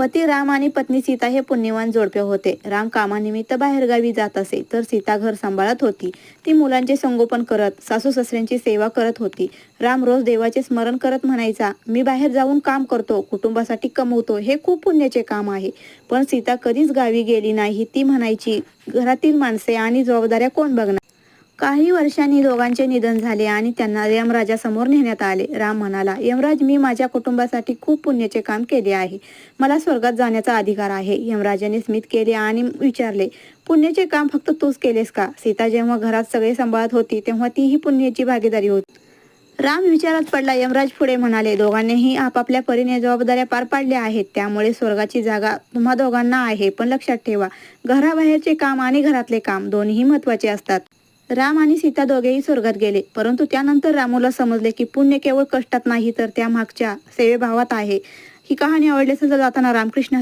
पती राम आणि पत्नी सीता हे पुण्यवान जोडपे होते. राम कामानिमित्त बाहेरगावी जात असे, तर सीता घर सांभाळत होती. ती मुलांचे संगोपन करत, सासू सासऱ्यांची सेवा करत होती. राम रोज देवाचे स्मरण करत म्हणायचा, मी बाहेर जाऊन काम करतो, कुटुंबासाठी कमवतो, हे खूप पुण्याचे काम आहे. पण सीता कधीच गावी गेली नाही. ती म्हणायची, घरातील माणसे आणि जबाबदाऱ्या कोण बघणार. काही वर्षांनी दोघांचे निधन झाले आणि त्यांना यमराजासमोर नेण्यात आले. राम म्हणाला, यमराज, मी माझ्या कुटुंबासाठी खूप पुण्याचे काम केले आहे. मला स्वर्गात जाण्याचा अधिकार आहे. यमराजाने स्मित केले आणि विचारले, पुण्याचे काम फक्त तूच केलेस का? सीता जेव्हा घरात सगळे सांभाळत होती, तेव्हा तीही पुण्याची भागीदारी होती. राम विचारात पडला. यमराज पुढे म्हणाले, दोघांनीही आपापल्या परीने जबाबदाऱ्या पार पाडल्या आहेत. त्यामुळे स्वर्गाची जागा तुम्हा दोघांना आहे. पण लक्षात ठेवा, घराबाहेरचे काम आणि घरातले काम दोन्हीही महत्त्वाचे असतात. राम आणि सीता दोघेही स्वर्गात गेले. परंतु त्यानंतर रामूला समजले की पुण्य केवळ कष्टात नाही, तर त्या मागच्या सेवेभावात आहे. ही कहाणी आवडली असेल तर जाताना रामकृष्ण